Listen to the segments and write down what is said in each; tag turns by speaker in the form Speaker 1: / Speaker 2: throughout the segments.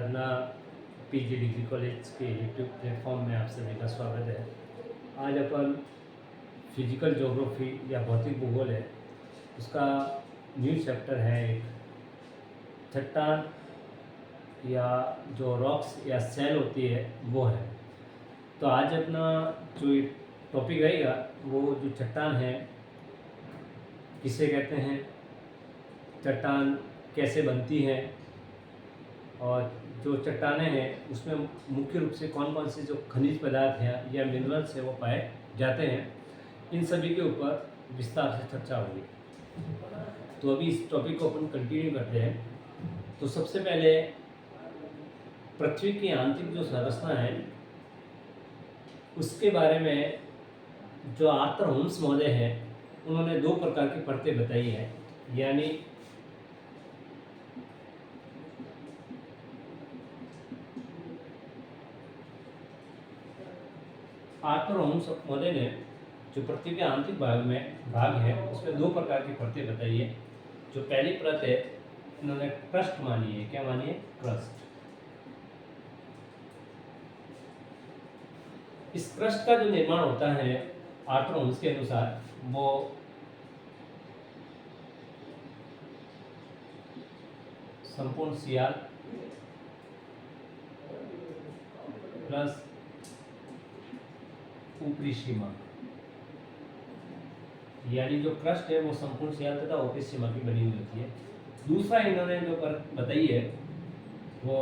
Speaker 1: साधना PG degree college के YouTube platform में आप सभी का स्वागत है। आज अपन फिजिकल ज्योग्राफी या भौतिक भूगोल है उसका न्यू चैप्टर है एक चट्टान या जो रॉक्स या सेल होती है वो है। तो आज अपना जो टॉपिक रहेगा वो जो चट्टान है किसे कहते हैं, चट्टान कैसे बनती है और जो चट्टानें हैं उसमें मुख्य रूप से कौन कौन से जो खनिज पदार्थ हैं या मिनरल्स हैं वो पाए जाते हैं, इन सभी के ऊपर विस्तार से चर्चा होगी। तो अभी इस टॉपिक को अपन कंटिन्यू करते हैं। तो सबसे पहले पृथ्वी की आंतरिक जो संरचना है उसके बारे में जो आर्थर होम्स महोदय हैं उन्होंने दो प्रकार की परतें बताई हैं, यानी आर्थर होम्स महोदय ने जो पृथ्वी के आंतरिक भाग है उसमें दो प्रकार की परतें बताई है। जो पहली परत है इन्होंने क्रस्ट मानी है। क्या मानी है? क्रस्ट। इस क्रस्ट का जो निर्माण होता है आर्थर होम्स के अनुसार वो संपूर्ण सियाल प्लस ऊपरी सीमा, यानी जो क्रस्ट है वो संपूर्ण सियाल तथा ऊपरी सीमा की बनी हुई होती है। दूसरा इन्होंने जो बताई है वो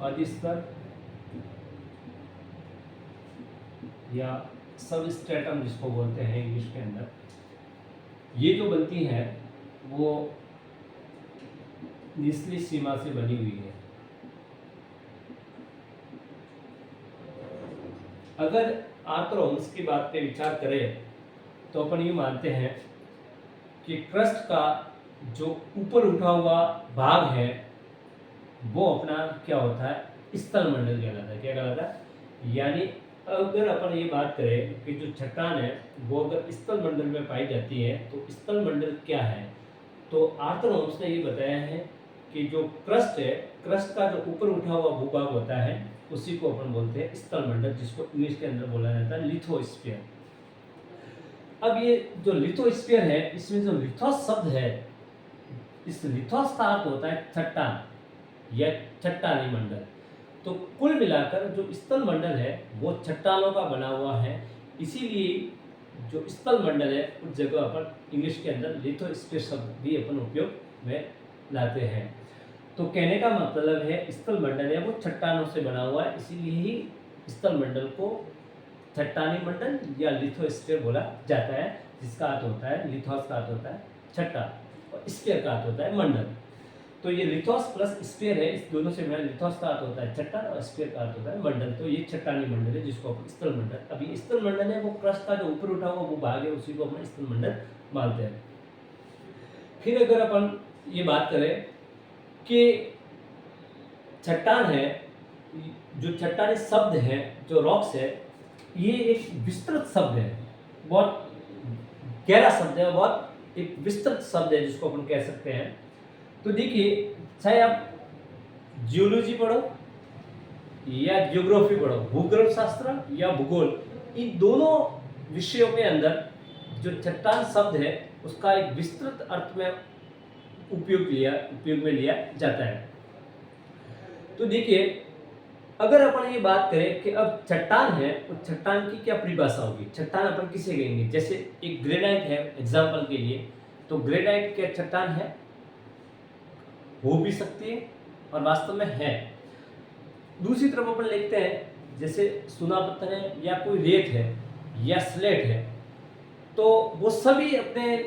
Speaker 1: अधिस्तर या सबस्ट्रेटम जिसको बोलते हैं इंग्लिश के अंदर, ये जो बनती है वो निचली सीमा से बनी हुई है। अगर आर्थर होम्स की बात पे विचार करें तो अपन ये मानते हैं कि क्रस्ट का जो ऊपर उठा हुआ भाग है वो अपना क्या होता है, स्थल मंडल कहलाता है। क्या कहलाता है? यानी अगर अपन ये बात करें कि जो चट्टान है वो अगर स्थल मंडल में पाई जाती है तो स्थल मंडल क्या है, तो आर्थर होम्स ने ये बताया है कि जो क्रस्ट है, क्रस्ट का जो ऊपर उठा हुआ भूभाग होता है उसी को अपन बोलते हैं स्थल मंडल, जिसको इंग्लिश के अंदर बोला जाता है लिथोस्फीयर। अब ये जो लिथोस्फीयर है इसमें जो लिथोस शब्द है, इस लिथोस का अर्थ होता है चट्टान या चट्टानी मंडल। तो कुल मिलाकर जो स्थल मंडल है वो चट्टानों का बना हुआ है, इसीलिए जो स्थल मंडल है उस जगह अपन इंग्लिश के अंदर लिथोस्फीयर शब्द भी अपन उपयोग में लाते हैं। तो कहने का मतलब है स्थल मंडल है वो चट्टानों से बना हुआ है, इसीलिए ही स्थल मंडल को चट्टानी मंडल या लिथोस्फीयर बोला जाता है, जिसका अर्थ होता है लिथोस का अर्थ होता है चट्टान और स्फीयर का अर्थ होता है मंडल। तो ये लिथोस प्लस स्फीयर है, इस दोनों से मिला लिथोस का अर्थ होता है चट्टान और स्फीयर का अर्थ होता है मंडल। तो ये चट्टानी मंडल है जिसको अपन स्थल मंडल, अभी स्थल मंडल है वो क्रस्ट का जो ऊपर उठा हुआ वो भाग है उसी को अपन स्थल मंडल मानते हैं। फिर अगर अपन ये बात करें कि चट्टान है, जो चट्टानी शब्द है, जो रॉक्स है, ये एक विस्तृत शब्द है, बहुत गहरा शब्द है, बहुत एक विस्तृत शब्द है जिसको अपन कह सकते हैं। तो देखिए, चाहे आप जियोलॉजी पढ़ो या ज्योग्राफी पढ़ो, भूगर्भ शास्त्र या भूगोल, इन दोनों विषयों के अंदर जो चट्टान शब्द है उसका एक विस्तृत अर्थ में उपयोग में लिया जाता है। तो देखिए, अगर अपन ये बात करें कि अब चट्टान है तो चट्टान की क्या परिभाषा होगी, चट्टान अपन किसे कहेंगे? जैसे एक ग्रेनाइट है एग्जाम्पल के लिए, तो ग्रेनाइट क्या चट्टान है? हो भी सकती है और वास्तव में है। दूसरी तरफ अपन लिखते हैं जैसे चूना पत्थर है या कोई रेत है या स्लेट है, तो वो सभी अपने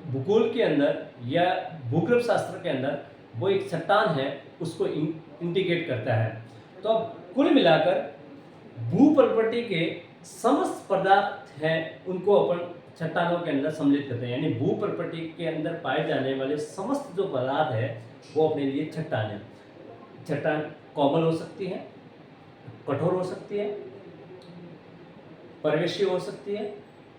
Speaker 1: भूगोल के अंदर या भूगर्भ शास्त्र के अंदर वो एक चट्टान है उसको इंडिकेट करता है। तो अब कुल मिलाकर भू प्रॉपर्टी के समस्त पदार्थ हैं उनको अपन चट्टानों के अंदर सम्मिलित करते हैं, यानी भू प्रॉपर्टी के अंदर पाए जाने वाले समस्त जो पदार्थ है वो अपने लिए चट्टान है। चट्टान कोमल हो सकती है, कठोर हो सकती है, प्रवेशी हो सकती है,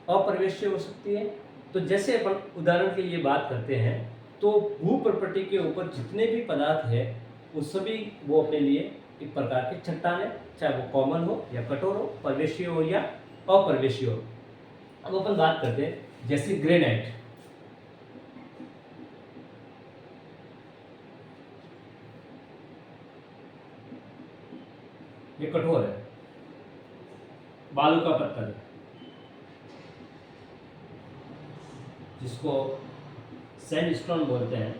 Speaker 1: अप्रवेशी हो सकती है। तो जैसे अपन उदाहरण के लिए बात करते हैं तो भू प्रॉपर्टी के ऊपर जितने भी पदार्थ है उन सभी वो अपने लिए एक प्रकार के चट्टान है, चाहे वो कॉमन हो या कठोर हो, प्रवेशीय हो या अप्रवेशीय हो। अब अपन बात करते हैं जैसे ग्रेनाइट। ये कठोर है, बालू का पत्थर है जिसको सैंडस्टोन बोलते हैं।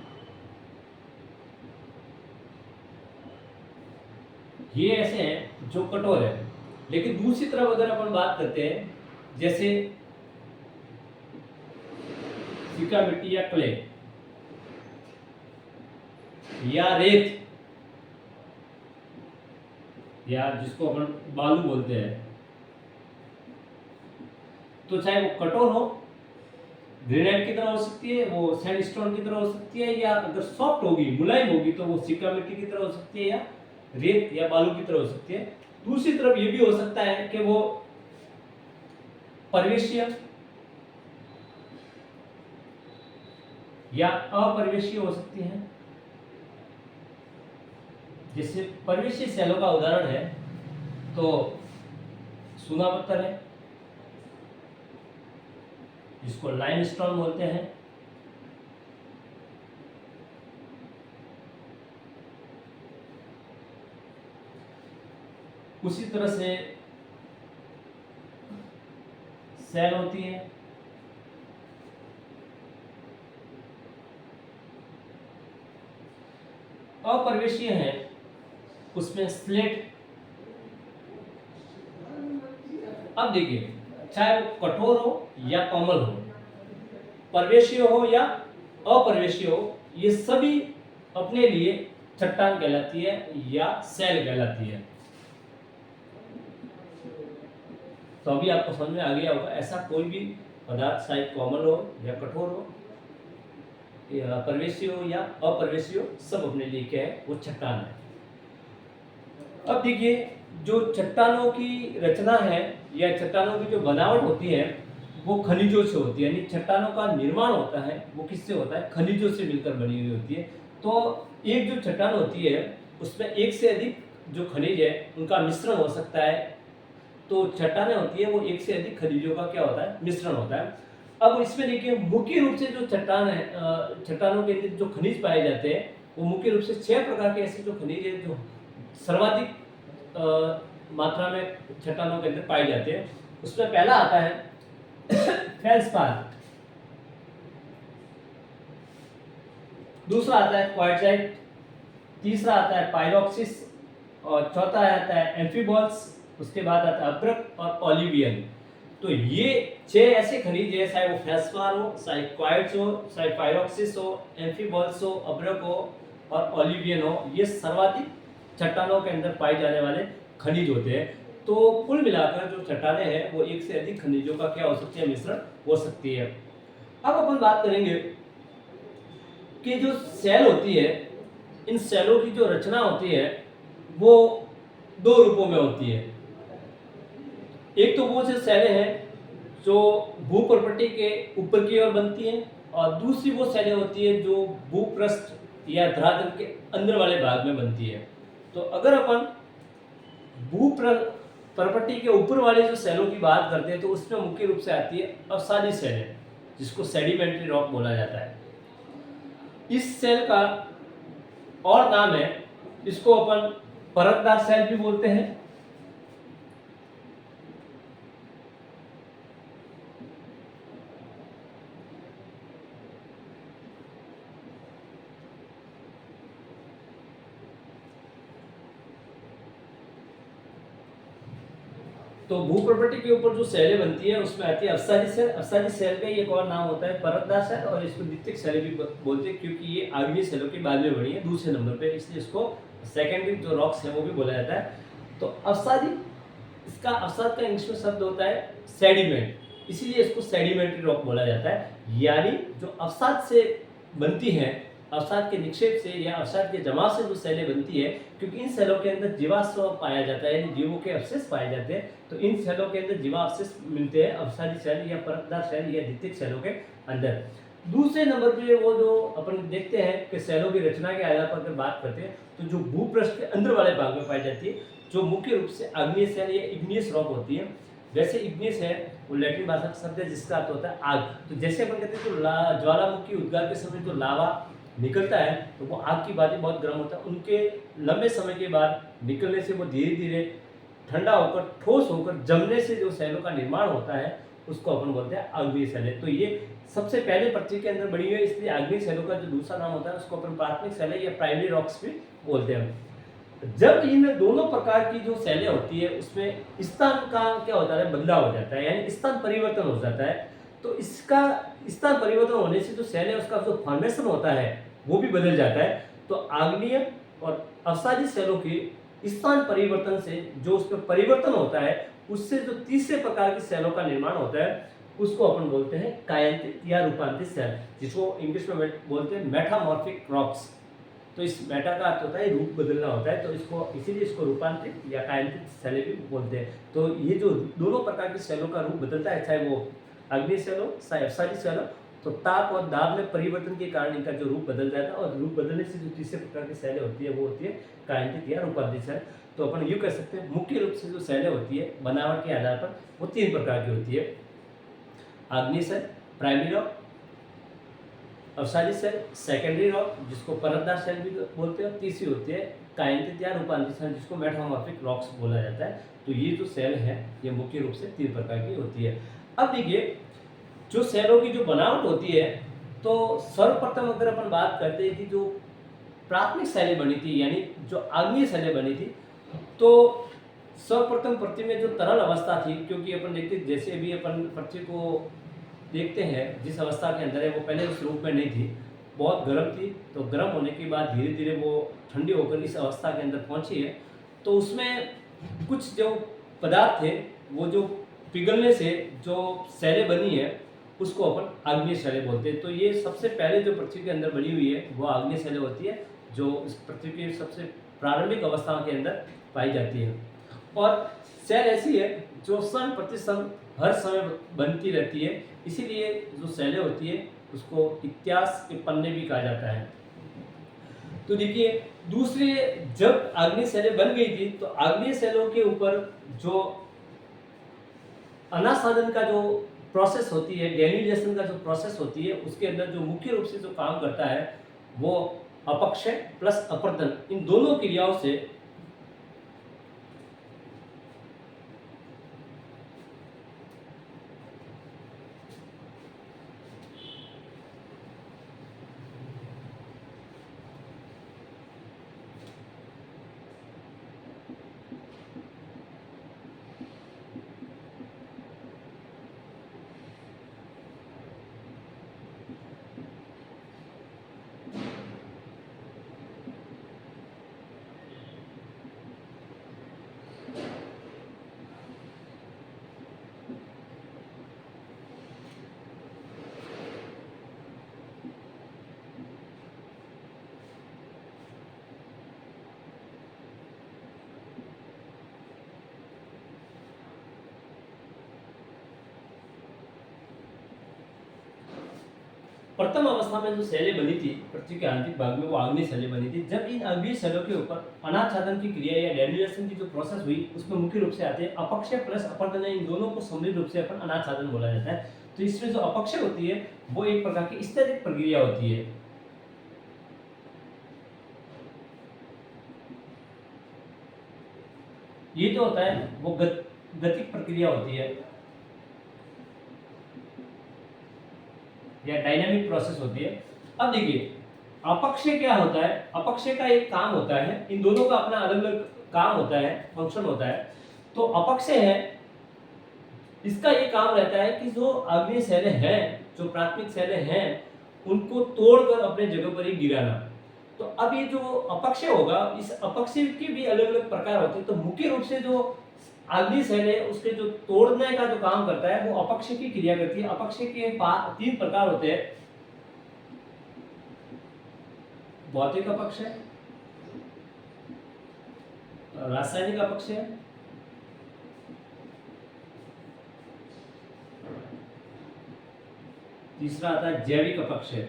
Speaker 1: ये ऐसे हैं जो कठोर है। लेकिन दूसरी तरफ अगर अपन बात करते हैं जैसे सिक्का मिट्टी या क्ले या रेत या जिसको अपन बालू बोलते हैं, तो चाहे वो कठोर हो, ग्रेनाइट की तरह हो सकती है, वो सैंडस्टोन की तरह हो सकती है, या अगर सॉफ्ट होगी, मुलायम होगी, तो वो सिक्का मिट्टी की तरह हो सकती है, या रेत या बालू की तरह हो सकती है। दूसरी तरफ ये भी हो सकता है कि वो परिवेशीय या अपर्वेशीय हो सकती है। जैसे परिवेशीय सेलों का उदाहरण है तो चूना पत्थर है जिसको लाइमस्टोन बोलते हैं, उसी तरह से सेल होती है अप्रवेशीय है, उसमें स्लेट। अब देखिए, चाहे वो कठोर हो या कोमल हो, प्रवेशीय हो या अप्रवेशीय हो, ये सभी अपने लिए चट्टान कहलाती है या सेल कहलाती है। तो अभी आपको समझ में आ गया होगा, ऐसा कोई भी पदार्थ चाहे कोमल हो या कठोर हो या प्रवेशीय हो या अप्रवेशीय हो, सब अपने लिए क्या है, वो चट्टान है। अब देखिए, जो चट्टानों की रचना है या चट्टानों की जो बनावट होती है वो खनिजों से होती है, यानी चट्टानों का निर्माण होता है वो किससे होता है, खनिजों से मिलकर बनी हुई होती है। तो एक जो चट्टान होती है उसमें एक से अधिक जो खनिज है उनका मिश्रण हो सकता है। तो चट्टानें होती है वो एक से अधिक खनिजों का क्या होता है, मिश्रण होता है। अब इसमें देखिए, मुख्य रूप से जो चट्टान है, चट्टानों के अंदर जो खनिज पाए जाते हैं वो मुख्य रूप से 6 प्रकार के ऐसे जो खनिज है जो सर्वाधिक मात्रा में चट्टानों के अंदर पाए जाते हैं। उसमें पहला आता है फेल्सपार, दूसरा आता है क्वार्टजाइट, तीसरा आता है पाइरोक्सिस, और चौथा आता है एम्फीबॉल्स, उसके बाद आता है अब्रक और ओलिवियन। तो ये 6 ऐसे खनिज है, चाहे वो फेल्सपार हो, चाहे क्वार्ट्ज हो, चाहे पाइरोक्सिस हो, एम्फीबॉल्स हो, अब्रक हो और ओलिवियन हो, ये सर्वाधिक चट्टानों के अंदर पाए जाने वाले खनिज होते हैं। तो कुल मिलाकर जो चट्टानें हैं वो एक से अधिक खनिजों का क्या हो सकती है, मिश्रण हो सकती है। अब अपन बात करेंगे कि जो सेल होती है, इन सेलों की जो रचना होती है वो 2 रूपों में होती है। एक तो वो से सेलें हैं जो भू प्रॉपर्टी के ऊपर की ओर बनती हैं, और दूसरी वो सेलें होती है जो भूपृष्ठ या धरातल के अंदर वाले भाग में बनती है। तो अगर अपन भू प्रॉपर्टी के ऊपर वाले जो सेलों की बात करते हैं तो उसमें मुख्य रूप से आती है अवसादी सेलें, जिसको सेडिमेंट्री रॉक बोला जाता है। इस सेल का और नाम है, इसको अपन परतदार सेल भी बोलते हैं। तो भू प्रॉपर्टी के ऊपर जो सेलें बनती है उसमें आती है अवसादी सेल। अवसादी सेल का एक और नाम होता है परतदार सेल, और इसको द्वितीयक सेल भी बोलते हैं क्योंकि ये आग्नेय सेलों के बाद में बनी है दूसरे नंबर पे, इसलिए इसको सेकेंडरी जो रॉक्स है वो भी बोला जाता है। तो अवसादी, इसका अवसाद का इंग्लिश में शब्द होता है सेडिमेंट, इसीलिए इसको सेडिमेंट्री रॉक बोला जाता है। यानी जो अवसाद से बनती है, अवसाद के निक्षेप से या अवसाद के जमाव से जो सेलें बनती है, क्योंकि इन सेलों के अंदर जीवाश्म पाया जाता है, यानी जीवों के अवशेष पाए जाते हैं, तो इन सेलों के अंदर जीवावशेष मिलते हैं अवसादी सेल या परतदार सेल या द्वितीयक सेलों के अंदर। दूसरे नंबर पे वो जो अपन देखते हैं कि सेलों की रचना के आधार पर अगर बात करते हैं तो जो भूपृष्ठ के अंदर वाले भाग में पाई जाती है, जो मुख्य रूप से आग्नेय सेल या इग्नियस रॉक होती है। वैसे इग्नियस है वो लैटिन भाषा का शब्द है जिसका अर्थ होता है आग। तो जैसे अपन कहते हैं तो ज्वालामुखी उद्गार के समय जो लावा निकलता है तो वो आग की भांति बहुत गर्म होता है, उनके लंबे समय के बाद निकलने से वो धीरे धीरे ठंडा होकर ठोस होकर जमने से जो सेलों का निर्माण होता है उसको अपन बोलते हैं आग्नेय सेलें। तो ये सबसे पहले पृथ्वी के अंदर बनी हुई है, इसलिए आग्नेय सेलों का जो दूसरा नाम होता है उसको अपन प्राथमिक सेलें या प्राइमरी रॉक्स भी बोलते हैं। जब इन दोनों प्रकार की जो सेलें होती है उसमें स्थान का क्या होता है, बदलाव हो जाता है, यानी स्थान परिवर्तन हो जाता है। तो इसका स्थान परिवर्तन होने से जो सेल है उसका जो फॉर्मेशन होता है वो भी बदल जाता है। तो आग्नेय और अवसादी सेलों के स्थान परिवर्तन से जो उसमें परिवर्तन होता है उससे जो तीसरे प्रकार की सेलों का निर्माण होता है उसको अपन बोलते हैं कायांतित या रूपांतरित सेल, जिसको इंग्लिश में बोलते हैं मेटामॉर्फिक रॉक्स। तो इस मेटा का अर्थ होता है रूप बदलना होता है, तो इसको इसीलिए इसको रूपांतरित या कायांतित सेलें भी बोलते हैं। तो ये जो दोनों प्रकार की सेलों का रूप बदलता है, चाहे वो अग्नि सेल हो चाहे अवसादी सेल हो, तो ताप और दाब में परिवर्तन के कारण इनका जो रूप बदल जाता है और रूप बदलने से जो तीसरे प्रकार की सेलें होती है वो होती है कायांतित या रूपांतरित सेल। तो अपन यूँ कह सकते हैं मुख्य रूप से जो सेलें होती है बनावट के आधार पर वो 3 प्रकार की होती है। आग्नेय सेल, प्राइमरी रॉक, अवसादी सेल, सेकेंडरी रॉक जिसको परतदार सेल भी बोलते हैं, तीसरी होती है कायांतित या रूपांतरित सेल जिसको मेटामॉर्फिक रॉक्स बोला जाता है। तो ये जो सेल है ये मुख्य रूप से 3 प्रकार की होती है। अब देखिए जो सेलों की जो बनावट होती है, तो सर्वप्रथम अगर अपन बात करते हैं कि जो प्राथमिक सेलें बनी थी यानी जो आग्नेय सेलें बनी थी, तो सर्वप्रथम पृथ्वी में जो तरल अवस्था थी, क्योंकि अपन देखते जैसे भी अपन पृथ्वी को देखते हैं जिस अवस्था के अंदर है वो पहले उस रूप में नहीं थी, बहुत गर्म थी। तो गर्म होने के बाद धीरे धीरे वो ठंडी होकर इस अवस्था के अंदर पहुंची है। तो उसमें कुछ जो पदार्थ थे वो जो पिघलने से जो सेलें बनी है उसको अपन आग्नेय सेलें बोलते हैं। तो ये सबसे पहले जो पृथ्वी के अंदर बनी हुई है वो आग्नेय सेलें होती है, जो इस पृथ्वी की सबसे प्रारंभिक अवस्थाओं के अंदर पाई जाती है। और सेल ऐसी है जो सन प्रतिसन हर समय बनती रहती है, इसीलिए जो सेलें होती है उसको इतिहास के पन्ने भी कहा जाता है। तो देखिए दूसरे जब आग्नेय सेलें बन गई थी तो आग्नेय सेलों के ऊपर जो अनासादन का जो प्रोसेस होती है, डेन्यूलेशन का जो प्रोसेस होती है, उसके अंदर जो मुख्य रूप से जो काम करता है वो अपक्षय प्लस अपर्दन इन दोनों क्रियाओं से प्रथम अवस्था में जो सेलें बनी थी पृथ्वी के आंतरिक भाग में वो आग्नेय सेलें बनी थी। जब इन आग्नेय सेलों के ऊपर अनाच्छादन की क्रिया या डेन्यूलेशन की जो प्रोसेस हुई उसमें मुख्य रूप से आते हैं अपक्षय प्लस अपर्दन, इन दोनों को सम्मिलित रूप से अपन अनाच्छादन बोला जाता है। तो इसमें जो अपक्षय होती है वो एक प्रकार की स्थैतिक प्रक्रिया होती है। ये जो होता है वो गतिक प्रक्रिया होती है या डायनामिक प्रोसेस होती है। अब देखिए अपक्षय क्या होता है, अपक्षय का एक काम होता है, इन दोनों का अपना अलग अलग काम होता है, फंक्शन होता है। तो अपक्षय है इसका ये काम रहता है कि जो आग्नेय सेलें हैं, जो प्राथमिक सेलें हैं, उनको तोड़कर अपने जगह पर ही गिराना। तो अब ये जो अपक्षय होगा, इस अपक्षय के भी अलग अलग प्रकार होते हैं। तो मुख्य रूप से जो आग्नेय सेल है उसके जो तोड़ने का जो काम करता है वो अपक्षय की क्रिया करती है। अपक्षय के 3 प्रकार होते हैं, भौतिक अपक्षय, रासायनिक अपक्षय, तीसरा आता है जैविक अपक्षय।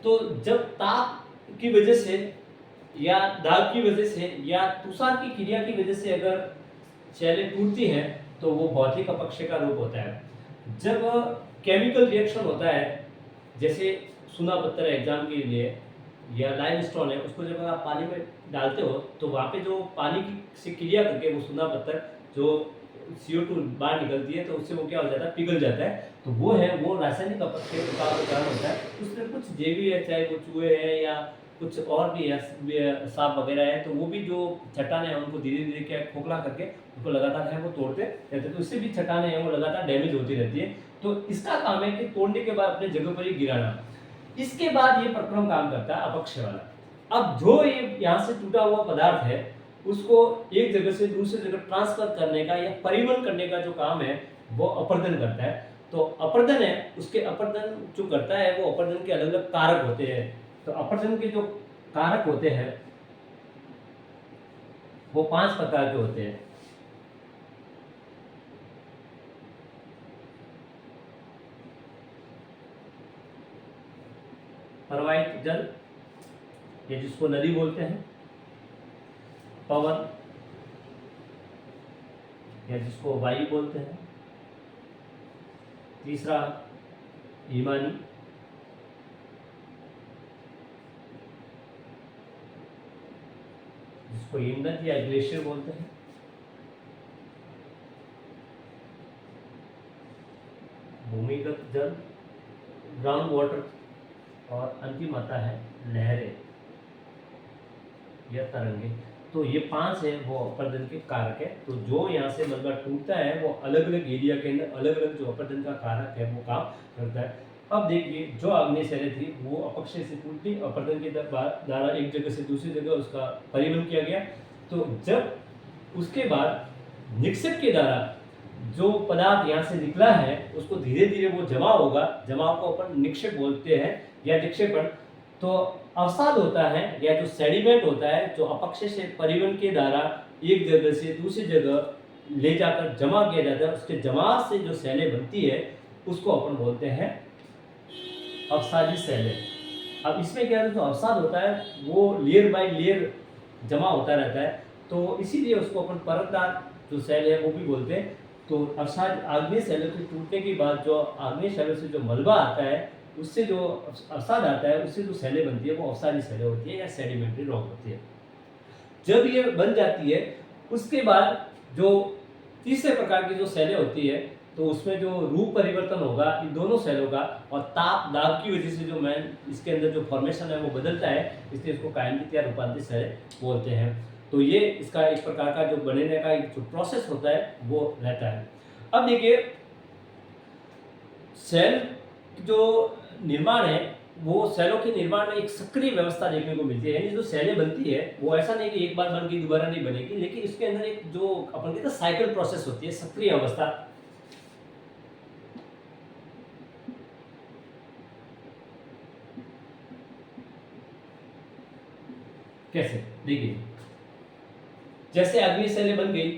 Speaker 1: तो जब ताप की वजह से या दाब की वजह से या तुषार की क्रिया की वजह से अगर शैलें टूटती हैं तो वो भौतिक अपक्षय का रूप होता है। जब केमिकल रिएक्शन होता है, जैसे चूना पत्थर एग्जाम के लिए या लाइमस्टोन है, उसको जब आप पानी में डालते हो तो वहाँ पे जो पानी की से क्रिया करके वो चूना पत्थर जो CO2 बाहर निकलती है तो उससे वो क्या हो जाता है, पिघल जाता है। तो वो है वो रासायनिक अपक्षय का कारण होता है। उसमें कुछ जैवी है, चाहे वो चूहे हैं या कुछ और भी है, सांप वगैरह है, तो वो भी जो चट्टाने हैं उनको धीरे धीरे क्या खोखला करके उनको लगातार है वो तोड़ते रहते हैं। तो उससे भी चट्टाने हैं वो लगातार डैमेज होती रहती है। तो इसका काम है कि तोड़ने के बाद अपने जगह पर ही गिराना। इसके बाद ये प्रक्रम काम करता है अपक्षय वाला। अब जो ये यहाँ से टूटा हुआ पदार्थ है उसको एक जगह से दूसरी जगह ट्रांसफर करने का या परिवहन करने का जो काम है वो अपर्दन करता है। तो अपर्दन है, उसके अपर्दन जो करता है वो अपर्दन के अलग अलग कारक होते हैं। तो अपर्दन के जो कारक होते हैं वो 5 प्रकार के होते हैं। प्रवाहित जल, ये जिसको नदी बोलते हैं, पवन या जिसको वायु बोलते हैं, तीसरा हिमानी, जिसको हिमनद या ग्लेशियर बोलते हैं, भूमिगत जल, ग्राउंड वाटर, और अंतिम आता है लहरें या तरंगे। तो ये 5 है वो अपर्दन के कारक है। तो जो यहाँ से मलबा टूटता है वो अलग अलग एरिया के अंदर अलग अलग जो अपर्दन का कारक है वो काम करता है। अब देखिए जो आग्नेय शैलें थी वो अपक्षय से टूटी, अपर्दन के द्वारा एक जगह से दूसरी जगह उसका परिवहन किया गया। तो जब उसके बाद निक्षेप के द्वारा जो पदार्थ यहाँ से निकला है उसको धीरे धीरे वो जमा होगा, जमाव को अपन निक्षेप बोलते हैं या निक्षेपण। तो अवसाद होता है या जो सेडिमेंट होता है जो अपक्षय से परिवहन के द्वारा एक जगह से दूसरी जगह ले जाकर जमा किया जाता है, उसके जमा से जो शैलें बनती है उसको अपन बोलते हैं अवसादी शैलें। अब इसमें क्या है, जो अवसाद होता है वो लेयर बाय लेयर जमा होता रहता है, तो इसीलिए उसको अपन परतदार जो शैल है वो भी बोलते हैं। तो अवसाद आग्नेय शैलों के टूटने के बाद जो आग्नेय शैलों से जो मलबा आता है उससे जो अवसाद आता है उससे जो शैलें बनती है वो अवसादी शैलें होती है या सेडिमेंट्री रॉक होती है। जब ये बन जाती है उसके बाद जो तीसरे प्रकार की जो शैलें होती है तो उसमें जो रूप परिवर्तन होगा इन दोनों शैलों का, और ताप दाब की वजह से जो मैन इसके अंदर जो फॉर्मेशन है वो बदलता है, इसलिए इसको कायनिक या रूपांतरित शैलें बोलते हैं। तो ये इसका एक प्रकार का जो बनने का एक जो प्रोसेस होता है वो रहता है। अब देखिए सेल जो निर्माण है वो सेलों के निर्माण में एक सक्रिय व्यवस्था देखने को मिलती है। यानी जो सेलें बनती है वो ऐसा नहीं कि एक बार बन गई दोबारा नहीं बनेगी, लेकिन इसके अंदर एक जो अपन कहते हैं साइकिल प्रोसेस होती है, सक्रिय अवस्था। कैसे देखिए, जैसे अग्नि शैलें बन गई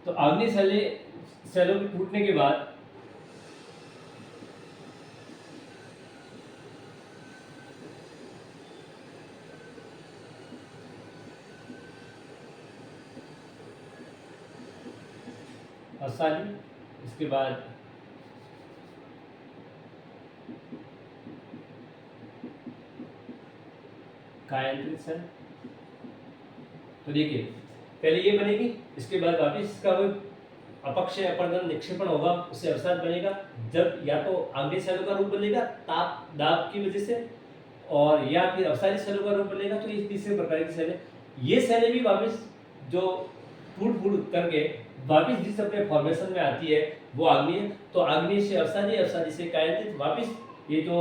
Speaker 1: तो अग्नि शैलों के टूटने के बाद अवसादी, इसके बाद कायांतरित सेल। तो देखिए पहले ये बनेगी, इसके बाद वापिस इसका अपक्षय अपर्दन निक्षेपण होगा, उससे अवसाद बनेगा। जब या तो आग्नेय शैलों का रूप बनेगा ताप दाब की वजह से, और या फिर अवसादी शैलों का रूप बनेगा। तो ये तीसरे प्रकार की शैलें, ये शैलें भी वापिस जो फूट फूट करके वापिस जिस अपने फॉर्मेशन में आती है वो आग्नेय, तो आग्नेय से अवसादी, अवसादी से कायांतरित, वापिस ये जो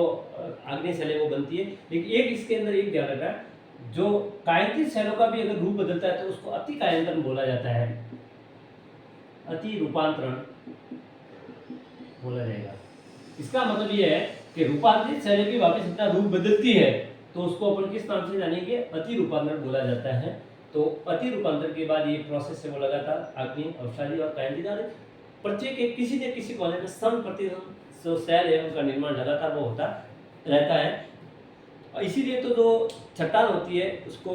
Speaker 1: आग्नेय शैलें वो बनती है। लेकिन एक इसके अंदर एक ध्यान रखना, जो कायांतरित शैलों का भी अगर रूप बदलता है तो उसको अति कायांतरण बोला जाता है, अति रूपांतरण बोला जाएगा। इसका मतलब यह है कि रूपांतरित शैलें भी वापस अपना रूप बदलती है तो उसको अपन किस नाम से जानेंगे, अति रूपांतरण बोला जाता है। तो अति रूपांतर के बाद ये प्रोसेस है वो लगातार अग्नि, अवसादी और कायंतिदार प्रत्येक एक किसी न किसी कॉलेज में सम प्रतिशत जो सेल है उनका निर्माण लगातार वो होता रहता है। और इसीलिए तो जो चट्टान होती है उसको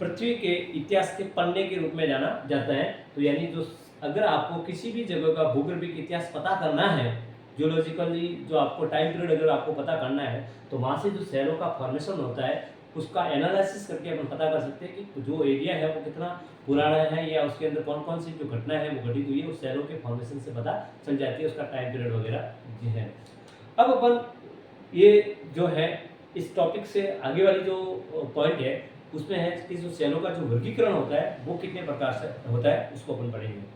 Speaker 1: पृथ्वी के इतिहास के पन्ने के रूप में जाना जाता है। तो यानी जो अगर आपको किसी भी जगह का भूगर्भिक इतिहास पता करना है, जियोलॉजिकली जो आपको टाइम पीरियड अगर आपको पता करना है, तो वहाँ से जो शहरों का फॉर्मेशन होता है उसका एनालिसिस करके अपन पता कर सकते हैं कि जो एरिया है वो कितना पुराना है या उसके अंदर कौन कौन सी जो घटना है वो घटित हुई है, उस शहरों के फॉर्मेशन से पता चल जाती है, उसका टाइम पीरियड वगैरह जो है। अब अपन ये जो है इस टॉपिक से आगे वाली जो पॉइंट है उसमें है कि जो सेलों का जो वर्गीकरण होता है वो कितने प्रकार से होता है उसको अपन पढ़ेंगे।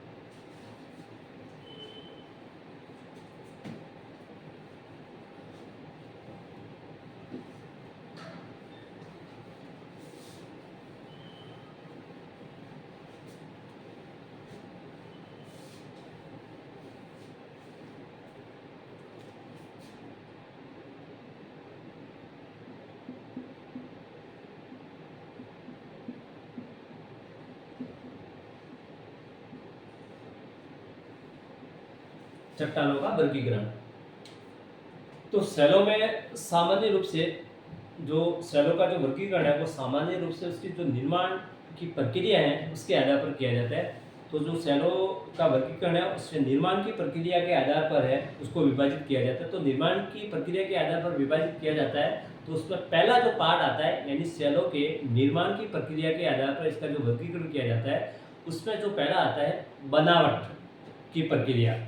Speaker 1: चट्टानों का वर्गीकरण। तो सेलों में सामान्य रूप से जो सेलों का जो वर्गीकरण है वो सामान्य रूप से उसकी जो निर्माण की प्रक्रिया है उसके आधार पर किया जाता है। तो जो सेलों का वर्गीकरण है उससे निर्माण की प्रक्रिया के आधार पर है उसको विभाजित किया जाता है। तो निर्माण की प्रक्रिया के आधार पर विभाजित किया जाता है। तो उसमें पहला जो पार्ट आता है यानी सेलों के निर्माण की प्रक्रिया के आधार पर इसका जो वर्गीकरण किया जाता है उसमें जो पहला आता है बनावट की प्रक्रिया।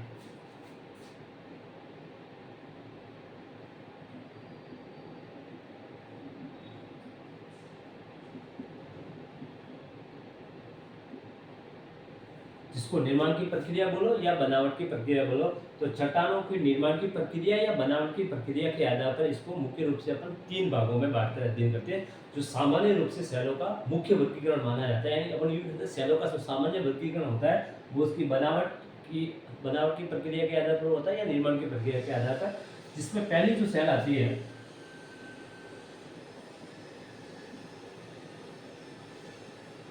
Speaker 1: जिसको निर्माण की प्रक्रिया बोलो या बनावट की प्रक्रिया बोलो, तो चट्टानों की निर्माण की प्रक्रिया या बनावट की प्रक्रिया के आधार पर इसको मुख्य रूप से अपन 3 भागों में बांटकर अध्ययन करते हैं, जो सामान्य रूप से सेलों का मुख्य वर्गीकरण माना जाता है। यानी अपन यूँ कहते हैं सेलों का जो सामान्य वर्गीकरण होता है वो उसकी बनावट की प्रक्रिया के आधार पर होता है या निर्माण की प्रक्रिया के आधार पर। जिसमें पहली जो सेल आती है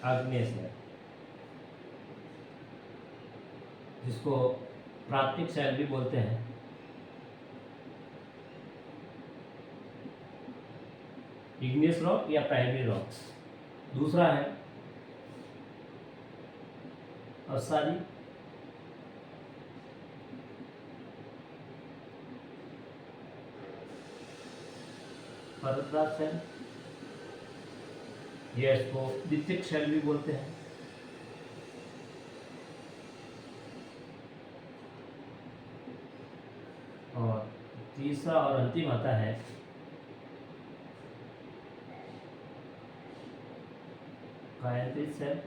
Speaker 1: आग्नेय सेल, जिसको प्राथमिक सेल भी बोलते हैं। इग्नियस रॉक या प्राइमरी रॉक्स। दूसरा है अवसादी, परतदार सेल, या इसको द्वितीयक सेल भी बोलते हैं। और तीसरा और अंतिम आता है कायांतरित सेल,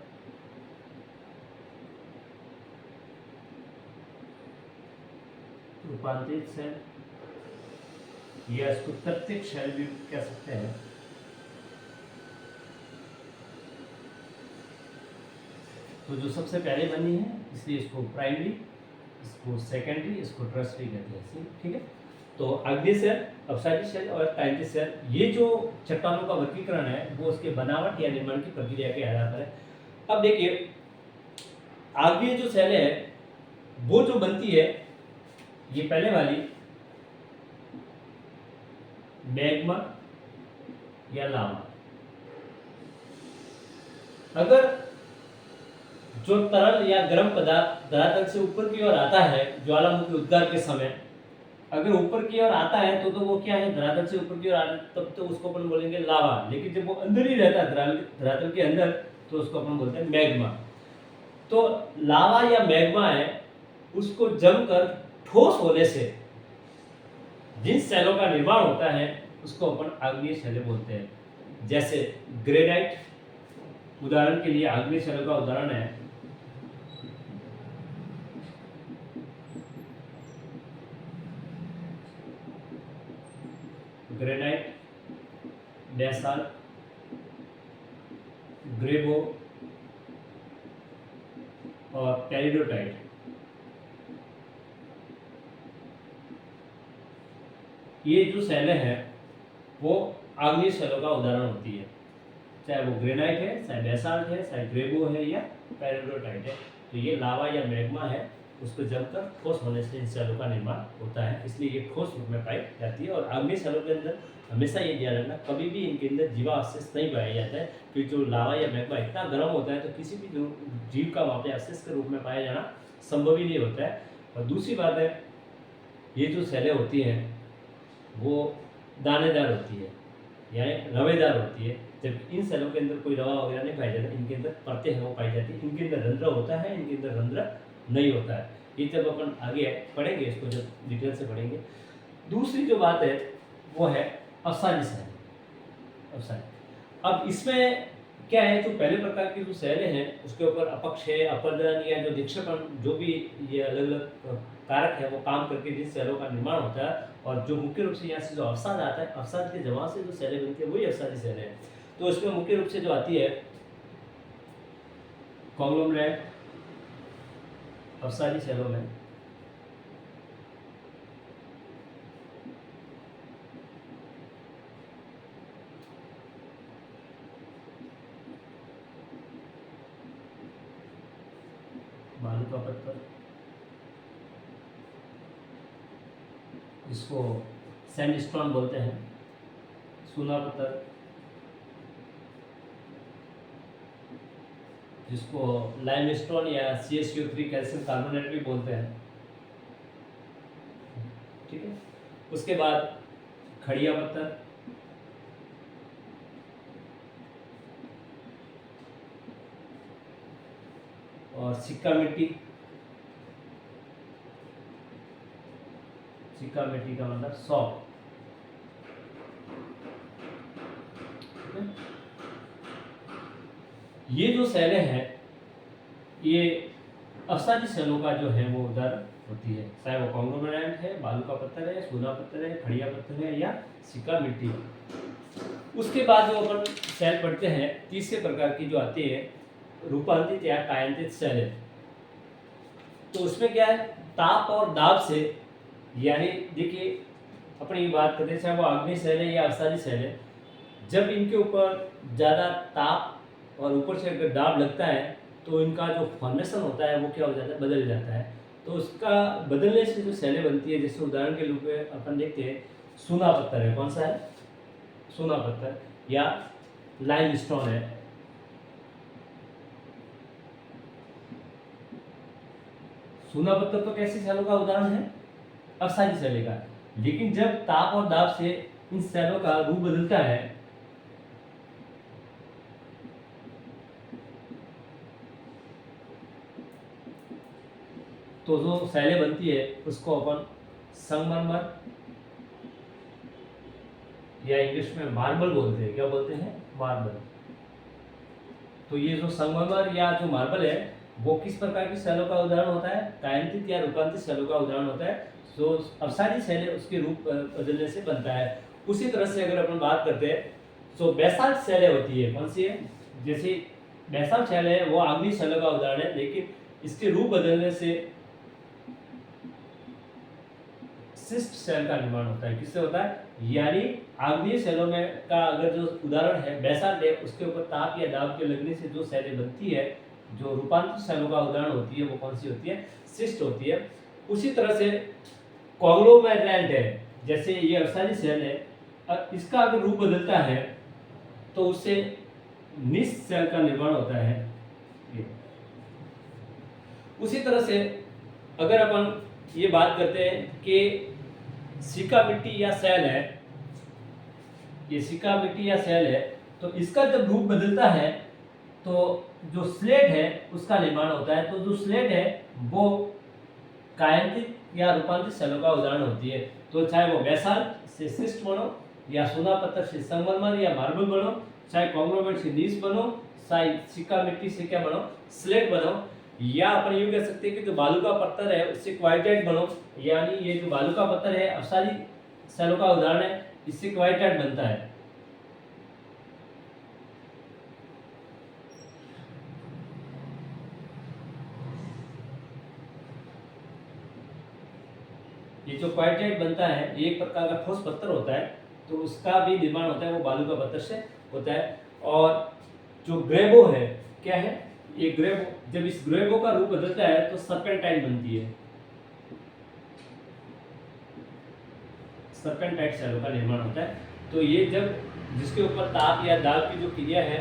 Speaker 1: रूपांतरित सेल, या इसको तत्विक सेल भी कह सकते हैं। तो जो सबसे पहले बनी है इसलिए इसको प्राइमरी, इसको सेकेंडरी, इसको टर्शियरी कहते हैं। ठीक है। तो अग्नि सेल, अवसादी सेल और कायांतरित सेल, ये जो चट्टानों का वर्गीकरण है वो उसके बनावट या निर्माण की प्रक्रिया के आधार पर है। अब देखिए आग्नेय जो सेल है वो जो बनती है ये पहले वाली मैग्मा या लावा। अगर जो तरल या गर्म पदार्थ धरातल से ऊपर की ओर आता है ज्वालामुखी उद्गार के समय, अगर ऊपर की ओर आता है तो वो क्या है, धरातल से ऊपर की ओर आता तब तो उसको अपन बोलेंगे लावा। लेकिन जब वो अंदर ही रहता है धरातल के अंदर तो उसको अपन बोलते हैं मैग्मा। तो लावा या मैग्मा है उसको जमकर ठोस होने से जिन सेलों का निर्माण होता है उसको अपन आग्नेय सेलें बोलते हैं। जैसे ग्रेनाइट, उदाहरण के लिए आग्नेय सेलों का उदाहरण है ग्रेनाइट, बेसाल्ट, ग्रेबो और पेरिडोटाइट। ये जो सेलें हैं वो आग्नेय सेलों का उदाहरण होती है। चाहे वो ग्रेनाइट है, चाहे बेसाल्ट है, चाहे ग्रेबो है या पेरिडोटाइट है। तो ये लावा या मैग्मा है, उस पर जमकर ठोस होने से इन सेलों का निर्माण होता है, इसलिए ये ठोस रूप में पाई जाती है। और आग्नेय सेलों के अंदर हमेशा ये ध्यान रखना, कभी भी इनके अंदर जीवावशेष नहीं पाया जाता है, क्योंकि जो लावा या मैग्मा इतना गर्म होता है तो किसी भी जीव का वहाँ पे अवशेष के रूप में पाया जाना संभव ही नहीं होता है। और दूसरी बात है, ये जो सेलें होती हैं वो दानेदार होती है, यानी रवेदार होती है, जबकि इन सेलों के अंदर कोई रवा वगैरह नहीं पाया जाता, इनके अंदर परतें हैं वो पाई जाती है। इनके अंदर रंध्र होता है, इनके अंदर रंध्र नहीं होता है। ये जब अपन आगे पढ़ेंगे, इसको जब डिटेल से पढ़ेंगे। दूसरी जो बात है वो है अवसादी सेल। अवसादी, अब इसमें क्या है, जो पहले प्रकार की जो सेलें हैं उसके ऊपर अपक्ष है, अपरदन या जो निक्षेपण, जो भी ये अलग अलग कारक है वो काम करके जिन सेलों का निर्माण होता है, और जो मुख्य रूप से यहाँ से जो अवसाद आता है, अवसाद के जमा से जो सेलें बनती है वही अवसादी सेलें हैं। तो इसमें मुख्य रूप से जो आती है कॉन्ग्लोमरेट अवसादी सेलों में बालू का पत्थर, जिसको सैंडस्टोन बोलते हैं, सूना पत्थर, जिसको लाइमस्टोन या CaCO3 कैल्शियम कार्बोनेट भी बोलते हैं, ठीक है। उसके बाद खड़िया पत्थर, और सिक्का मिट्टी। सिक्का मिट्टी का मतलब सॉफ्ट। ये जो सेलें हैं ये अवसादी सेलों का जो है वो उदाहरण होती है, चाहे वो कॉन्ग्लोमेरेट है, बालू का पत्थर है, सोना पत्थर है, खड़िया पत्थर है या सिक्का मिट्टी है। उसके बाद जो अपन सेल पढ़ते हैं, तीसरे प्रकार की जो आती है रूपांतरित या कायांतरित सेल है। तो उसमें क्या है, ताप और दाब से, यानी देखिए अपनी बात करते हैं, चाहे वो आग्नेय सेल है या अवसादी सेल है, जब इनके ऊपर ज़्यादा ताप और ऊपर से अगर दाब लगता है तो इनका जो फॉर्मेशन होता है वो क्या हो जाता है, बदल जाता है। तो उसका बदलने से जो सेलें बनती है, जैसे उदाहरण के रूप में अपन देखते हैं सूना पत्थर है, कौन सा है, सूना पत्थर, या लाइमस्टोन है। सूना पत्थर तो कैसी सेलों का उदाहरण है, अवसादी सेल का। लेकिन जब ताप और दाब से इन सेलों का रूप बदलता है तो जो सेलें बनती है उसको अपन संगमरमर या इंग्लिश में मार्बल बोलते हैं। क्या बोलते हैं, मार्बल। तो ये जो संगमरमर या जो मार्बल है वो किस प्रकार की सेलों का उदाहरण होता है, कायांतरित या रूपांतरित सेलों का उदाहरण होता है। जो अवसादी सेल है उसके रूप बदलने से बनता है। उसी तरह से अगर अपन बात करते हैं तो बेसाल्ट सेलें होती है, कौन सी है, जैसे बेसाल्ट सेल है वो आग्नेय सेलों का उदाहरण है, लेकिन इसके रूप बदलने से सिस्ट सेल का निर्माण होता है। किससे होता है, यानी आग्नेय सेलों में का अगर जो उदाहरण है बेसाल्ट है, उसके ऊपर ताप या दाब के लगने से जो सेलें बनती है, जो रूपांतरित सेलों का उदाहरण होती है वो कौन सी होती है, सिस्ट होती है। उसी तरह से कॉन्ग्लोमेरेट है, जैसे ये अवसादी सेल है, इसका अगर रूप बदलता है तो उससे निस सेल का निर्माण होता है। उसी तरह से अगर अपन ये बात करते हैं कि सिक्का मिट्टी या सेल है, ये सिक्का मिट्टी या सेल है, तो इसका जब रूप बदलता है तो जो स्लेट है उसका निर्माण होता है। तो जो स्लेट है वो कायांतरित या रूपांतरित सेलों का उदाहरण होती है। तो चाहे वो बेसाल्ट से सिस्ट बनो, या सोना पत्थर से संगमरमर या मार्बल बनो, चाहे कॉन्ग्लोमेरेट से नीस बनो, चाहे सिक्का मिट्टी से क्या बनो, स्लेट बनो, या अपन यूँ कह सकते हैं कि जो बालू का पत्थर है उससे क्वार्टाइट बनो, यानी ये जो बालू का पत्थर है अवसादी सेलों का उदाहरण है, इससे क्वार्टाइट बनता है। ये जो क्वार्टाइट बनता है ये एक प्रकार का ठोस पत्थर होता है, तो उसका भी निर्माण होता है वो बालू का पत्थर से होता है। और जो ग्रेबो है, क्या है ये ग्रेबो, जब इस ग्रेबो का रूप बदलता है तो सर्पेंटाइन बनती है, सर्पेंटाइट सेलों का निर्माण होता है। तो ये जब जिसके ऊपर ताप या दाब की जो क्रिया है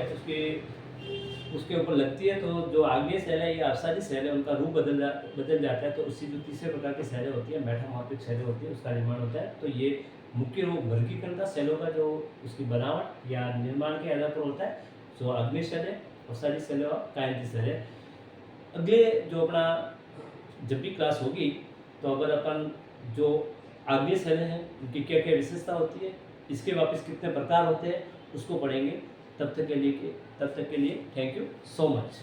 Speaker 1: उसके ऊपर लगती है, तो जो आग्नेय सेल है या अपसारी सेल है उनका रूप बदल जाता है, तो उसकी जो तीसरे प्रकार की सेलें होती है, मेटामॉर्फिक सेलें होती है, उसका निर्माण होता है। तो ये मुख्य रूप वर्गीकरण का सेलों का जो उसकी बनावट या निर्माण के आधार पर होता है, जो आग्नेय सेल है, अपसारी सेल है और कायंती सेल है। अगले जो अपना जब भी क्लास होगी तो अगर अपन जो आग्नेय सेलें हैं उनकी क्या क्या विशेषता होती है, इसके वापस कितने प्रकार होते हैं, उसको पढ़ेंगे। तब तक के लिए थैंक यू सो मच।